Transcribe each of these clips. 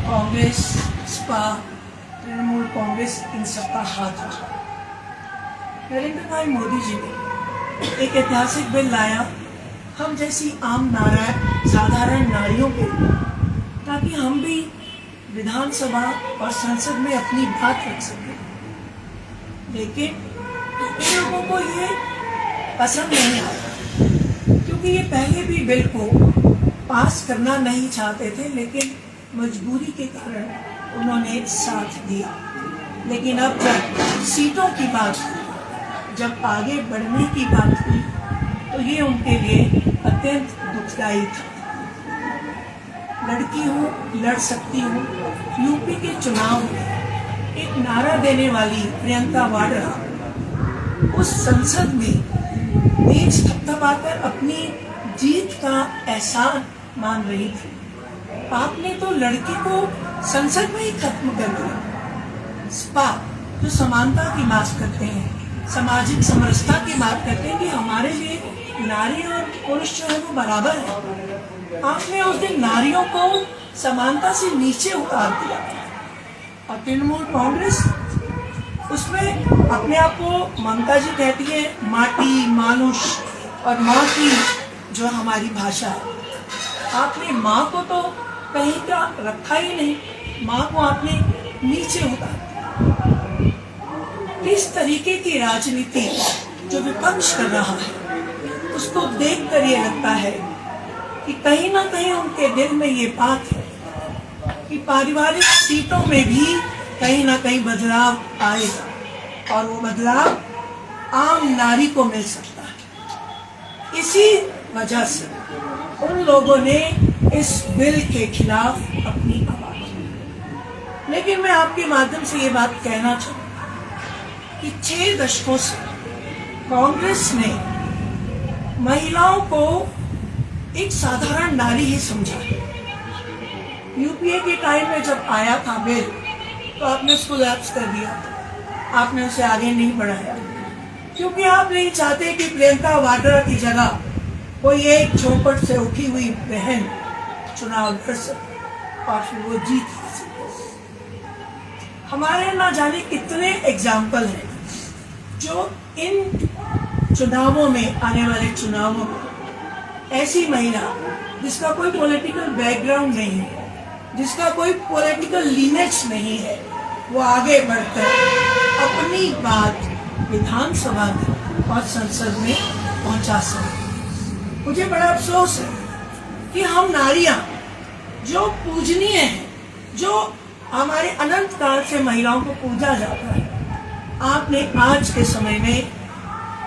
कांग्रेस, सपा, तृणमूल कांग्रेस इन सबका हाथ रहा। नरेंद्र भाई मोदी जी ने एक ऐतिहासिक बिल लाया हम जैसी आम साधारण नारियों के लिए, ताकि हम भी विधानसभा और संसद में अपनी बात रख सकें। लेकिन इन लोगों को ये पसंद नहीं आया, क्योंकि ये पहले भी बिल को पास करना नहीं चाहते थे, लेकिन मजबूरी के कारण उन्होंने साथ दिया। लेकिन अब जब सीटों की बात हुई, जब आगे बढ़ने की बात हुई, तो ये उनके लिए अत्यंत दुखदायी था। लड़की हूँ, लड़ सकती हूँ। यूपी के चुनाव में एक नारा देने वाली प्रियंका वाड्रा उस संसद में तेज थपथपाकर अपनी जीत का एहसान मान रही थी। आपने तो लड़की को संसद में ही खत्म कर दिया। सपा जो समानता की बात करते हैं, सामाजिक समरसता की बात करते हैं कि हमारे लिए नारी और पुरुष जो है वो बराबर है, आपने उस दिन नारियों को समानता से नीचे उतार दिया। और तृणमूल कांग्रेस उसमें अपने आप को ममता जी कहती है माटी, मानुष और माँ की जो हमारी भाषा है। आपने माँ को तो कहीं का रखा ही नहीं, माँ को आपने नीचे उतार दिया। इस तरीके की राजनीति जो विपक्ष कर रहा है, उसको देखकर ये लगता है कि कहीं ना कहीं उनके दिल में ये बात है कि पारिवारिक सीटों में भी कहीं ना कहीं बदलाव आएगा, और वो बदलाव आम नारी को मिल सकता है। इसी वजह से उन लोगों ने इस बिल के खिलाफ अपनी आवाज उठाई। लेकिन मैं आपके माध्यम से ये बात कहना चाहूँ कि 6 दशकों से कांग्रेस ने महिलाओं को एक साधारण नारी ही समझा है। यूपीए के टाइम में जब आया था बिल, तो आपने उसको लैप्स कर दिया, आपने उसे आगे नहीं बढ़ाया, क्योंकि आप नहीं चाहते कि प्रियंका वाड्रा की जगह कोई एक झोपड़ से उठी हुई बहन चुनाव लड़ सके और फिर वो जीत सके। हमारे ना जाने कितने एग्जाम्पल हैं जो इन चुनावों में, आने वाले चुनावों में ऐसी महिला जिसका कोई पॉलिटिकल बैकग्राउंड नहीं है, जिसका कोई पॉलिटिकल लीनेज नहीं है, वो आगे बढ़कर अपनी बात विधानसभा में और संसद में पहुंचा सके। मुझे बड़ा अफसोस है कि हम नारियां जो पूजनीय हैं, जो हमारे अनंत काल से महिलाओं को पूजा जाता है, आपने आज के समय में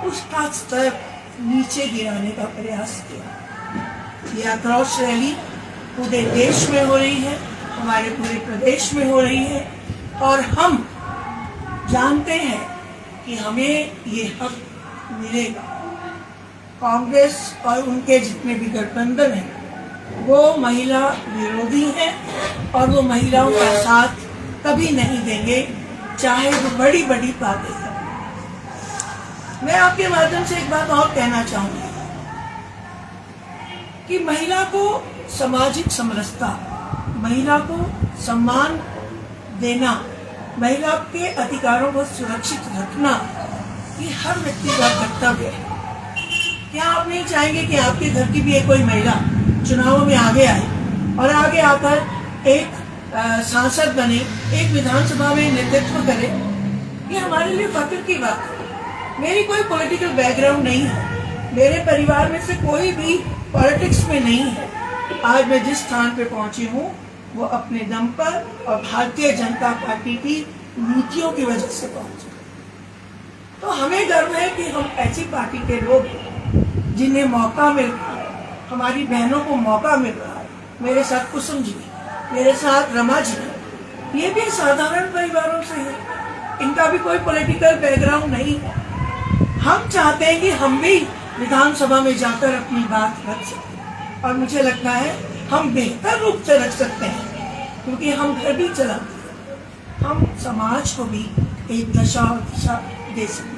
उसका स्तर नीचे गिराने का प्रयास किया। ये आक्रोश रैली पूरे देश में हो रही है, हमारे पूरे प्रदेश में हो रही है, और हम जानते हैं कि हमें ये हक मिलेगा। कांग्रेस और उनके जितने भी गठबंधन हैं वो महिला विरोधी हैं, और वो महिलाओं का साथ कभी नहीं देंगे, चाहे वो बड़ी बड़ी बातें करें। मैं आपके माध्यम से एक बात और कहना चाहूंगी कि महिला को सामाजिक समरसता, महिला को सम्मान देना, महिला के अधिकारों को सुरक्षित रखना, ये हर व्यक्ति का कर्तव्य है। क्या आप नहीं चाहेंगे कि आपके घर की भी एक कोई महिला चुनावों में आगे आए और आगे आकर एक सांसद बने, एक विधानसभा में नेतृत्व करे? ये हमारे लिए फख्र की बात है। मेरी कोई पॉलिटिकल बैकग्राउंड नहीं है, मेरे परिवार में से कोई भी पॉलिटिक्स में नहीं है। आज मैं जिस स्थान पे पहुंची हूँ वो अपने दम पर और भारतीय जनता पार्टी की नीतियों की वजह से पहुंची। तो हमें गर्व है कि हम ऐसी पार्टी के लोग हैं जिन्हें मौका मिल रहा है, हमारी बहनों को मौका मिल रहा है। मेरे साथ कुसुम जी, मेरे साथ रमा जी, ये भी साधारण परिवारों से है, इनका भी कोई पॉलिटिकल बैकग्राउंड नहीं है। हम चाहते हैं कि हम भी विधानसभा में जाकर अपनी बात रख सकते, और मुझे लगता है हम बेहतर रूप से रख सकते हैं, क्योंकि हम घर भी चलाते हैं, हम समाज को भी एक दशा और दिशा दे सकते हैं।